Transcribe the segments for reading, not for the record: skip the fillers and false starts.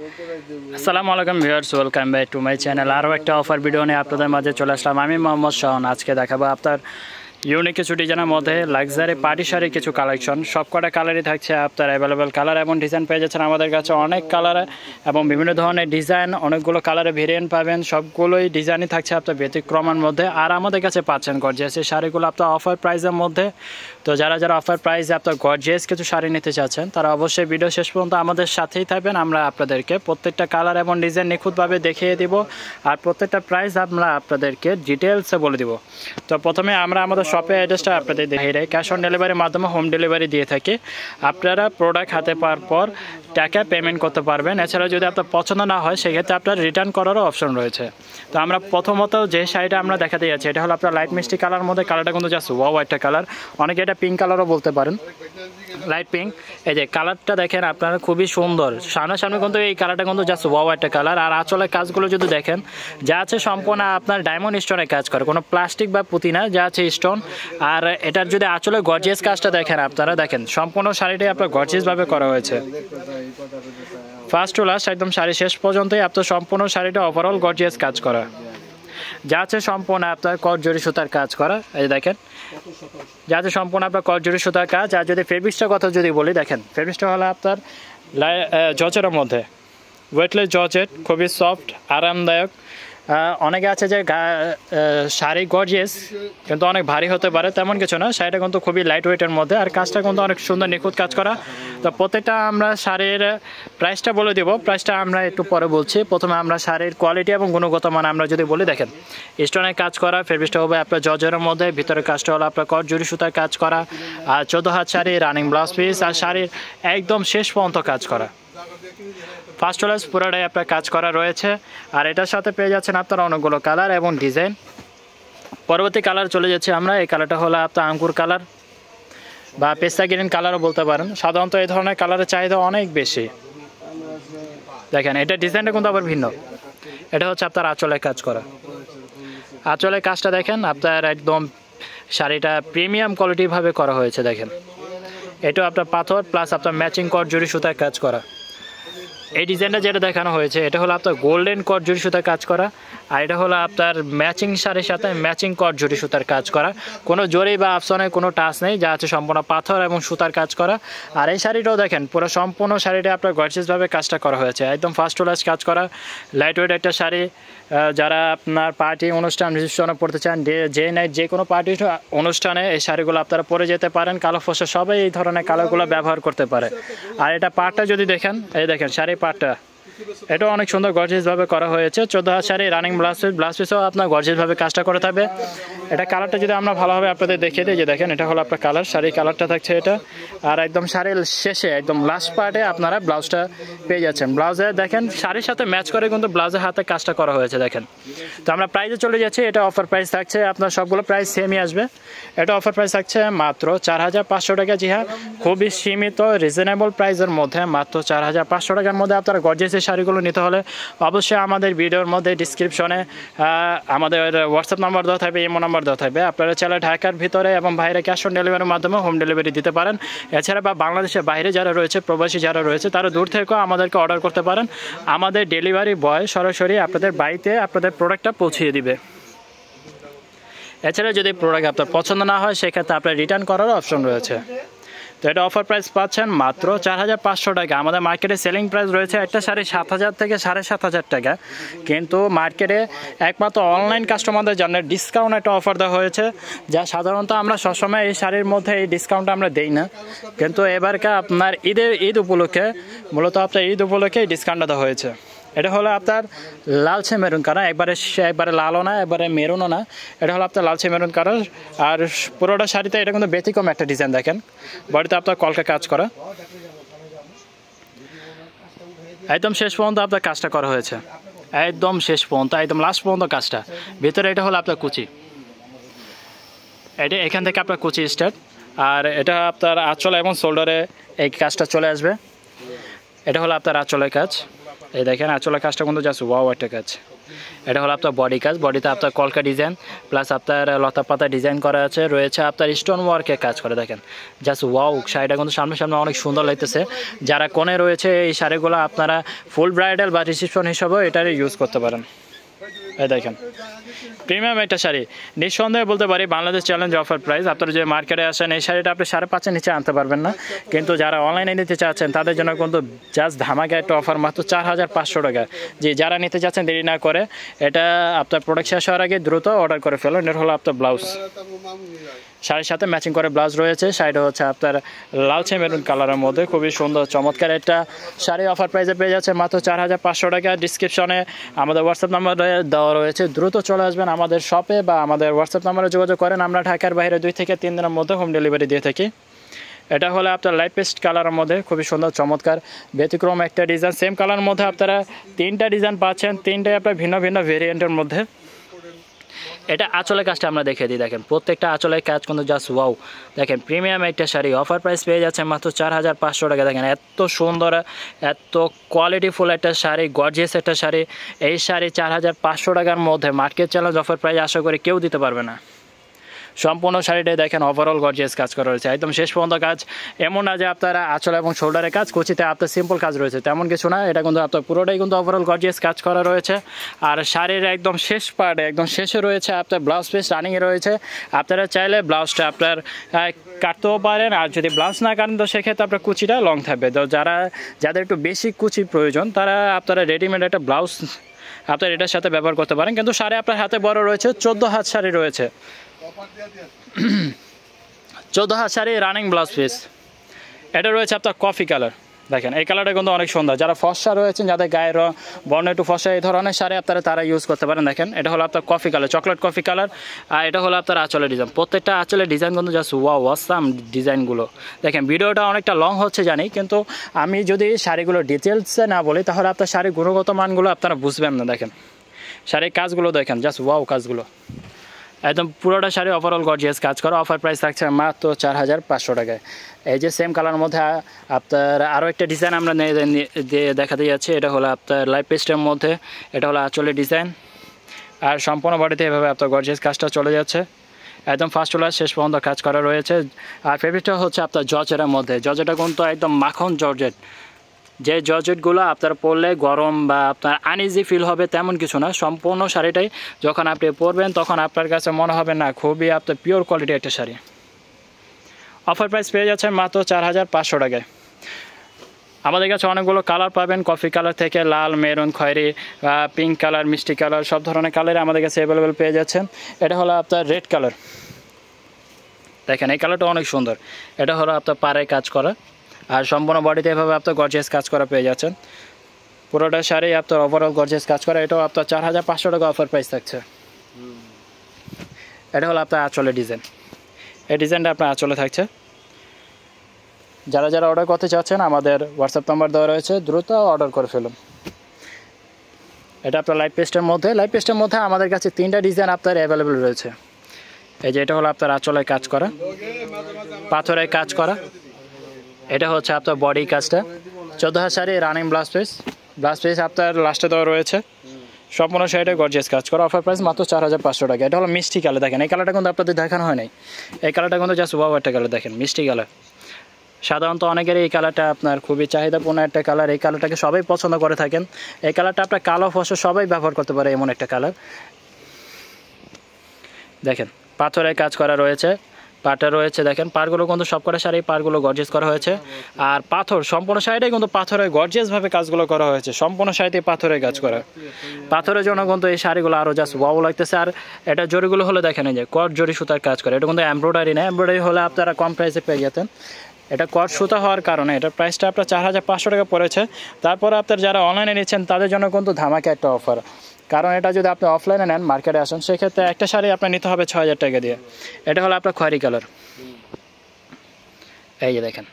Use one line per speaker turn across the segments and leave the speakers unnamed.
আসসালামু আলাইকুম viewers, welcome back to my channel. আরও একটা অফার ভিডিও নিয়ে আপনাদের মাঝে চলে আসলাম। আমি মোহাম্মদ শাওন। আজকে দেখাবো আপনার ইউনিক কিছু ডিজাইনের মধ্যে লাক্সারি পার্টি শাড়ি কিছু কালেকশন। সব কটা কালারই থাকছে আপনার অ্যাভেলেবেল কালার এবং ডিজাইন পেয়ে যাচ্ছেন আমাদের কাছে অনেক কালারে এবং বিভিন্ন ধরনের ডিজাইন, অনেকগুলো কালারে ভেরিয়েন্ট পাবেন। সবগুলোই ডিজাইনই থাকছে আপনার ব্যতিক্রমের মধ্যে। আর আমাদের কাছে পাচ্ছেন গর্জিয়াস এই শাড়িগুলো আপনার অফার প্রাইসের মধ্যে। তো যারা যারা অফার প্রাইসে আপনার গর্জিয়াস কিছু শাড়ি নিতে চাচ্ছেন তারা অবশ্যই ভিডিও শেষ পর্যন্ত আমাদের সাথেই থাকবেন। আমরা আপনাদেরকে প্রত্যেকটা কালার এবং ডিজাইন নিখুঁতভাবে দেখিয়ে দিব আর প্রত্যেকটা প্রাইস আমরা আপনাদেরকে ডিটেলসে বলে দিব। তো প্রথমে আমরা আমাদের শপের অ্যাড্রেসটা আপনাদের দেখিয়ে দেয়। ক্যাশ অন ডেলিভারির মাধ্যমে হোম ডেলিভারি দিয়ে থাকি। আপনারা প্রোডাক্ট হাতে পাওয়ার পর টাকা পেমেন্ট করতে পারবেন। এছাড়া যদি আপনার পছন্দ না হয় সেক্ষেত্রে আপনার রিটার্ন করারও অপশন রয়েছে। তো আমরা প্রথমত যে শাড়িটা আমরা দেখাতে যাচ্ছি এটা হলো আপনার লাইট মিষ্টি কালার মধ্যে। কালারটা কিন্তু জাস্ট ওয়াও একটা কালার, অনেকে এটা পিঙ্ক কালারও বলতে পারেন, লাইট পিঙ্ক। এই যে কালারটা দেখেন আপনারা, খুবই সুন্দর। সামনাসামনি কিন্তু এই কালারটা কিন্তু জাস্ট ওয়াও একটা কালার। আর আঁচলের কাজগুলো যদি দেখেন যা আছে সম্পূর্ণ আপনার ডায়মন্ড স্টোনের কাজ করে, কোনো প্লাস্টিক বা পুঁতি না, যা আছে স্টোন। আর এটার যদি আঁচলের গর্জিয়াস কাজটা দেখেন আপনারা, দেখেন সম্পূর্ণ শাড়িটাই আপনার গর্জিয়াসভাবে করা হয়েছে। ফার্স্ট টু লাস্ট একদম শাড়ি শেষ পর্যন্তই আপনার সম্পূর্ণ শাড়িটা ওভারঅল গর্জিয়াস কাজ করা, যা আছে সম্পূর্ণ আপনার কটজরি সুতার কাজ করা। এই দেখেন যা আছে সম্পূর্ণ আপনার কটজরি সুতার কাজ। আর যদি ফেব্রিক্সটার কথা যদি বলি, দেখেন ফেব্রিক্সটা হলো আপনার জর্জেটের মধ্যে, ওয়েটলেস জর্জেট, খুবই সফট আরামদায়ক। অনেকে আছে যে শাড়ি গর্জিয়াস কিন্তু অনেক ভারী হতে পারে, তেমন কিছু না। শাড়িটা কিন্তু খুবই লাইট ওয়েটের মধ্যে আর কাজটা কিন্তু অনেক সুন্দর নিখুঁত কাজ করা। তো প্রত্যেকটা আমরা শাড়ির প্রাইসটা বলে দেবো, প্রাইসটা আমরা একটু পরে বলছি। প্রথমে আমরা শাড়ির কোয়ালিটি এবং গুণগত মান আমরা যদি বলি, দেখেন স্টোনের কাজ করা, ফেব্রিক্সটা হবে আপনার জর্জেটের মধ্যে, ভিতরের কাজটা হলো আপনার কটজরি সুতার কাজ করা। আর 14 হাত শাড়ি, রানিং ব্লাউজ পিস, আর শাড়ির একদম শেষ পর্যন্ত কাজ করা। ফার্স্ট ক্লাস পুরোটাই আপনার কাজ করা রয়েছে। আর এটার সাথে পেয়ে যাচ্ছেন আপনারা অনেকগুলো কালার এবং ডিজাইন। পরবর্তী কালার চলে যাচ্ছে আমরা। এই কালারটা হলো আপনার আঙ্গুর কালার বা পেস্তা গ্রিন কালারও বলতে পারেন। সাধারণত এই ধরনের কালারের চাহিদা অনেক বেশি। দেখেন এটা ডিজাইনটা কিন্তু আবার ভিন্ন। এটা হচ্ছে আপনার আঁচলের কাজ করা। আঁচলের কাজটা দেখেন আপনার একদম শাড়িটা প্রিমিয়াম কোয়ালিটিভাবে করা হয়েছে। দেখেন এটা আপনার পাথর প্লাস আপনার ম্যাচিং কটজরি সুতার কাজ করা। এই ডিজাইনটা যেটা দেখানো হয়েছে এটা হলো আপনার গোল্ডেন কটজরি সুতার কাজ করা। আর এটা হলো আপনার ম্যাচিং শাড়ির সাথে ম্যাচিং কটজরি সুতার কাজ করা। কোনো জরি বা আফসনের কোনো টাচ নেই, যা আছে সম্পূর্ণ পাথর এবং সুতার কাজ করা। আর এই শাড়িটাও দেখেন পুরো সম্পূর্ণ শাড়িটা আপনার গর্জিয়াসভাবে কাজটা করা হয়েছে, একদম ফার্স্ট ক্লাস কাজ করা, লাইট ওয়েট একটা শাড়ি। যারা আপনার পার্টি অনুষ্ঠান রিসেপশনে পড়তে চান, যে নাইট যে কোনো পার্টি অনুষ্ঠানে এই শাড়িগুলো আপনারা পরে যেতে পারেন। কালো ফসা সবাই এই ধরনের কালারগুলো ব্যবহার করতে পারে। আর এটা পাটটা যদি দেখেন, এই দেখেন শাড়ি পাটটা এটাও অনেক সুন্দর গর্জিয়াসভাবে করা হয়েছে। 14 হাত শাড়ি, রানিং ব্লাউজ পিসও আপনার গর্জিয়াসভাবে কাজটা করে থাকবে। এটা কালারটা যদি আমরা ভালোভাবে আপনাদের দেখিয়ে দিই, যে দেখেন এটা হলো আপনার কালার, শাড়ির কালারটা থাকছে এটা। আর একদম শাড়ির শেষে একদম লাস্ট পার্টে আপনারা ব্লাউজটা পেয়ে যাচ্ছেন। ব্লাউজে দেখেন শাড়ির সাথে ম্যাচ করে কিন্তু ব্লাউজের হাতে কাজটা করা হয়েছে। দেখেন তো আমরা প্রাইসে চলে যাচ্ছি। এটা অফার প্রাইস থাকছে আপনার, সবগুলো প্রাইস সেমই আসবে। এটা অফার প্রাইস থাকছে মাত্র 4500 টাকা। জি হ্যাঁ, খুবই সীমিত রিজনেবল প্রাইসের মধ্যে মাত্র 4500 টাকার মধ্যে আপনারা গর্জিয়াস শাড়িগুলো নিতে হলে অবশ্যই আমাদের ভিডিওর মধ্যে ডিসক্রিপশনে আমাদের হোয়াটসঅ্যাপ নাম্বার দেওয়া থাকবে, ইমো নাম্বার দেওয়া থাকবে। আপনারা চাইলে ঢাকার ভিতরে এবং বাইরে ক্যাশ অন ডেলিভারির মাধ্যমে হোম ডেলিভারি দিতে পারেন। এছাড়া বা বাংলাদেশের বাইরে যারা রয়েছে, প্রবাসী যারা রয়েছে, তারা দূর থেকেও আমাদেরকে অর্ডার করতে পারেন। আমাদের ডেলিভারি বয় সরাসরি আপনাদের বাড়িতে আপনাদের প্রোডাক্টটা পৌঁছিয়ে দিবে। এছাড়া যদি প্রোডাক্ট আপনার পছন্দ না হয় সেক্ষেত্রে আপনার রিটার্ন করারও অপশন রয়েছে। তো এটা অফার প্রাইস পাচ্ছেন মাত্র 4500 টাকা। আমাদের মার্কেটে সেলিং প্রাইস রয়েছে একটা শাড়ি 7000 থেকে 7500 টাকা, কিন্তু মার্কেটে একমাত্র অনলাইন কাস্টমারদের জন্য ডিসকাউন্ট একটা অফার দেওয়া হয়েছে, যা সাধারণত আমরা সবসময় এই শাড়ির মধ্যে এই ডিসকাউন্টটা আমরা দেই না। কিন্তু এবারকে আপনার ঈদ উপলক্ষে, মূলত আপনার ঈদ উপলক্ষে এই ডিসকাউন্টটা দেওয়া হয়েছে। এটা হলো আপনার লালচে মেরুন কালার, একবারে লালও না একবারে মেরুনও না, এটা হলো আপনার লালচে মেরুন কালার। আর পুরোটা শাড়িতে এটা কিন্তু ব্যতিক্রম একটা ডিজাইন। দেখেন বডিতে আপনার কলকা কাজ করা, একদম শেষ পর্যন্ত আপনার কাজটা করা হয়েছে, একদম শেষ পর্যন্ত, একদম লাস্ট পর্যন্ত কাজটা। ভিতরে এটা হলো আপনার কুচি, এটা এখান থেকে আপনার কুচি স্টার্ট। আর এটা আপনার আঁচল এবং শোল্ডারে এই কাজটা চলে আসবে। এটা হলো আপনার আঁচলের কাজ। এই দেখেন আঁচলের কাজটা কিন্তু জাস্ট ওয়াও একটা কাজ। এটা হলো আপনার বডি কাজ, বডিতে আপনার কলকা ডিজাইন প্লাস আপনার লতা পাতা ডিজাইন করা আছে, রয়েছে আপনার স্টোন ওয়ার্কের কাজ করে দেখেন জাস্ট ওয়াও। শাড়িটা কিন্তু সামনে সামনে অনেক সুন্দর লাগতেছে। যারা কোণে রয়েছে এই শাড়িগুলো আপনারা ফুল ব্রাইডাল বা রিসেপশন হিসাবেও এটার ইউজ করতে পারেন। এই দেখেন প্রিমিয়াম একটা শাড়ি, নিঃসন্দেহে বলতে পারি বাংলাদেশ চ্যালেঞ্জ অফার প্রাইস। আপনারা যে মার্কেটে আসেন এই শাড়িটা আপনি 5.5-এর নিচে আনতে পারবেন না, কিন্তু যারা অনলাইনে নিতে চাচ্ছেন তাদের জন্য কিন্তু জাস্ট ধামাকা একটা অফার, মাত্র 4,500 টাকা। যে যারা নিতে চাচ্ছেন দেরি না করে, এটা আপনার প্রোডাক্ট শেষ হওয়ার আগে দ্রুত অর্ডার করে ফেলুন। এটা হলো আপনার ব্লাউজ, শাড়ির সাথে ম্যাচিং করে ব্লাউজ রয়েছে। শাড়িটা হচ্ছে আপনার লালচে মেরুন কালারের মধ্যে, খুবই সুন্দর চমৎকার একটা শাড়ি অফার প্রাইসে পেয়ে যাচ্ছে মাত্র 4,500 টাকা। ডিসক্রিপশনে আমাদের হোয়াটসঅ্যাপ নাম্বার দেওয়া রয়েছে, দ্রুত চলে আসবেন আমাদের শপে বা আমাদের হোয়াটসঅ্যাপ নাম্বারে যোগাযোগ করেন। আমরা ঢাকার বাইরে 2 থেকে 3 দিনের মধ্যে হোম ডেলিভারি দিয়ে থাকি। এটা হলো আপনার লাইট পেস্ট কালারের মধ্যে খুবই সুন্দর চমৎকার ব্যতিক্রম একটা ডিজাইন। সেম কালারের মধ্যে আপনারা 3টা ডিজাইন পাচ্ছেন, 3টাই আপনার ভিন্ন ভিন্ন ভেরিয়েন্টের মধ্যে। এটা আঁচলের কাজটা আমরা দেখে দিই, দেখেন প্রত্যেকটা আঁচলের কাজ কিন্তু জাস্ট ওয়াও। দেখেন প্রিমিয়াম একটা শাড়ি অফার প্রাইস পেয়ে যাচ্ছে মাত্র 4,500 টাকা। দেখেন এত সুন্দর এত কোয়ালিটিফুল একটা শাড়ি, গর্জিয়াস একটা শাড়ি। এই শাড়ি 4,500 টাকার মধ্যে মার্কেট চ্যালেঞ্জ অফার প্রাইস আশা করি কেউ দিতে পারবে না। সম্পূর্ণ শাড়িটাই দেখেন ওভারঅল গর্জিয়াস কাজ করা রয়েছে, একদম শেষ পর্যন্ত কাজ। এমন না যে আপনারা আঁচল এবং শোল্ডারের কাজ, কুচিতে আপনার সিম্পল কাজ রয়েছে তেমন কিছু না। এটা কিন্তু আপনার পুরোটাই কিন্তু ওভারঅল গর্জিয়াস কাজ করা রয়েছে। আর শাড়ির একদম শেষ পার্টে একদম শেষে রয়েছে আপনার ব্লাউজ পিস রানিংয়ে রয়েছে। আপনারা চাইলে ব্লাউজটা আপনার কাটতেও পারেন, আর যদি ব্লাউজ না কাটেন তো সেক্ষেত্রে আপনার কুচিটা লং থাকবে। তো যাদের একটু বেশি কুচি প্রয়োজন তারা আপনারা রেডিমেড একটা ব্লাউজ আপনার এটার সাথে ব্যবহার করতে পারেন। কিন্তু শাড়ি আপনার হাতে বড় রয়েছে, 14 হাত শাড়ি রয়েছে, 14 হাত শাড়ি রানিং ব্লাউজ পিস। এটা রয়েছে আপনার কফি কালার, দেখেন এই কালারটা কিন্তু অনেক সুন্দর। যারা ফর্সা রয়েছেন, যাদের গায়ের বর্ণ একটু ফর্সা, এই ধরনের শাড়ি আপনারা তারা ইউজ করতে পারেন। দেখেন এটা হলো আপনার coffee colour, chocolate coffee colour. আর এটা হলো আপনার আঁচলের ডিজাইন, প্রত্যেকটা আঁচলের ডিজাইন কিন্তু জাস্ট ওয়াও অসাম ডিজাইনগুলো। দেখেন ভিডিওটা অনেকটা লং হচ্ছে জানি, কিন্তু আমি যদি শাড়িগুলো ডিটেলসে না বলি তাহলে আপনার শাড়ির গুণগত মানগুলো আপনারা বুঝবেন না। দেখেন শাড়ির কাজগুলো দেখেন জাস্ট ওয়াও কাজগুলো, একদম পুরোটা শাড়ি ওভারঅল গর্জিয়াস কাজ করা। অফার প্রাইস থাকছে মাত্র 4,500 টাকায়। এই যে সেম কালার মধ্যে আপনার আরও একটা ডিজাইন আমরা দেখাতে যাচ্ছি। এটা হলো আপনার লাইট পেস্টের মধ্যে, এটা হলো আঁচলের ডিজাইন। আর সম্পূর্ণ বডিতে এভাবে আপনার গর্জিয়াস কাজটা চলে যাচ্ছে, একদম ফার্স্ট টু লাস্ট শেষ পর্যন্ত কাজ করা রয়েছে। আর ফেব্রিকটা হচ্ছে আপনার জর্জেটের মধ্যে, জর্জেটটা কিন্তু একদম মাখন জর্জেট। যে জর্জেটগুলো আপনার পরলে গরম বা আপনার আনইজি ফিল হবে তেমন কিছু না। সম্পূর্ণ শাড়িটাই যখন আপনি পরবেন তখন আপনার কাছে মনে হবে না খুবই আপনার পিওর কোয়ালিটি একটা শাড়ি। অফার প্রাইস পেয়ে যাচ্ছেন মাত্র 4,500 টাকায়। আমাদের কাছে অনেকগুলো কালার পাবেন, কফি কালার থেকে লাল, মেরুন, খয়েরি, পিঙ্ক কালার, মিষ্টি কালার, সব ধরনের কালারে আমাদের কাছে অ্যাভেলেবেল পেয়ে যাচ্ছেন। এটা হলো আপনার রেড কালার, দেখেন এই কালারটা অনেক সুন্দর। এটা হলো আপনার পাড়ে কাজ করা, আর সম্পূর্ণ বডিতে এভাবে আপনার গর্জিয়াস কাজ করা পেয়ে যাচ্ছেন। পুরোটা শাড়ি আপনার ওভারঅল গর্জিয়াস কাজ করা। এটাও আপনার 4,500 টাকা অফার প্রাইস থাকছে। এটা হলো আপনার আঁচলের ডিজাইন, এই ডিজাইনটা আপনার আঁচলে থাকছে। যারা যারা অর্ডার করতে চাচ্ছেন আমাদের হোয়াটসঅ্যাপ নাম্বার দেওয়া রয়েছে, দ্রুত অর্ডার করে ফেলুন। এটা আপনার লাইট পেস্টের মধ্যে, লাইট পেস্টের মধ্যে আমাদের কাছে 3টা ডিজাইন আপনার অ্যাভেলেবেল রয়েছে। এই যে এটা হলো আপনার আঁচলের কাজ করা, পাথরের কাজ করা। এটা হচ্ছে আপনার বডি কাজটা, 14 হাত শাড়ি রানিং ব্লাউজ পিস আপনার লাস্টে দেওয়া রয়েছে। সম্পূর্ণ শাড়িটা গর্জিয়াস কাজ করা। অফার প্রাইস মাত্র 4,500 টাকা। এটা হলো মিষ্টি কালার, দেখেন এই কালারটা কিন্তু আপনাদের দেখানো হয় নাই। এই কালারটা কিন্তু জাস্ট ওয়াও একটা কালার, দেখেন মিষ্টি কালার। সাধারণত অনেকের এই কালারটা আপনার খুবই চাহিদাপূর্ণ একটা কালার, এই কালারটাকে সবাই পছন্দ করে থাকেন। এই কালারটা আপনার কালো ফসল সবাই ব্যবহার করতে পারে এমন একটা কালার। দেখেন পাথরের কাজ করা রয়েছে, পাটা রয়েছে, দেখেন পাড়গুলো কিন্তু সবকটা শাড়ি পাড়গুলো গর্জিয়াস করা হয়েছে। আর পাথর সম্পূর্ণ শাড়িটাই কিন্তু পাথরের গর্জিয়াসভাবে কাজগুলো করা হয়েছে, সম্পূর্ণ শাড়িতে পাথরের কাজ করা। পাথরের জন্য কিন্তু এই শাড়িগুলো আরও জাস্ট ওয়াও লাগতেছে। আর এটা জরিগুলো হলে দেখেন এই যে কট জরি সুতার কাজ করে, এটা কিন্তু এমব্রয়ডারি না, এমব্রয়ডারি হলে আপনারা কম প্রাইসে পেয়ে যেতেন। এটা কট সুতা হওয়ার কারণে এটার প্রাইসটা আপনার 4,500 টাকা পড়েছে। তারপরে আপনার যারা অনলাইনে নিচ্ছেন তাদের জন্য কিন্তু ধামাকা একটা অফার, কারণ এটা যদি আপনি অফলাইনে নেন মার্কেটে আসেন সেক্ষেত্রে একটা শাড়ি আপনার নিতে হবে 6,000 টাকা দিয়ে। এটা হলো আপনার খয়েরি কালার, এই যে দেখেন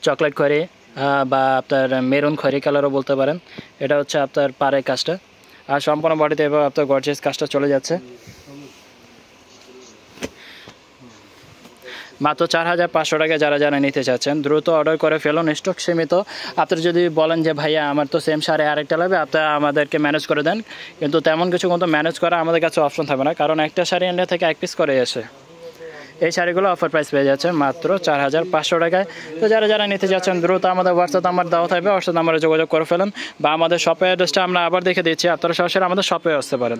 চকলেট খয়েরি বা আপনার মেরুন খয়েরি কালারও বলতে পারেন। এটা হচ্ছে আপনার পাড়ের কাজটা, আর সম্পূর্ণ বডিতে এভাবে আপনার গর্জিয়াস কাজটা চলে যাচ্ছে। মাত্র 4500 টাকা যারা যারা নিতে চাচ্ছেন দ্রুত অর্ডার করে ফেলুন, স্টক সীমিত। আপনি যদি বলেন যে ভাইয়া আমার তো সেম শাড়ি আরেকটা লাগবে, আপনারা আমাদেরকে ম্যানেজ করে দেন, কিন্তু তেমন কিছু কিন্তু ম্যানেজ করা আমাদের কাছে অপশন থাকবে না, কারণ একটা শাড়ি ইন্ডিয়া থেকে 1 পিস করে আসে। এই শাড়িগুলো অফার প্রাইস পেয়ে যাচ্ছে মাত্র 4500 টাকায়। তো যারা যারা নিতে যাচ্ছেন দ্রুত আমাদের হোয়াটসঅ্যাপ নাম্বার দেওয়া থাকবে, হোয়াটসঅ্যাপ নাম্বারে যোগাযোগ করে ফেলুন, বা আমাদের শপের অ্যাড্রেসটা আমরা আবার দেখে দিচ্ছি, আপনারা সরাসরি আমাদের শপে আসতে পারেন।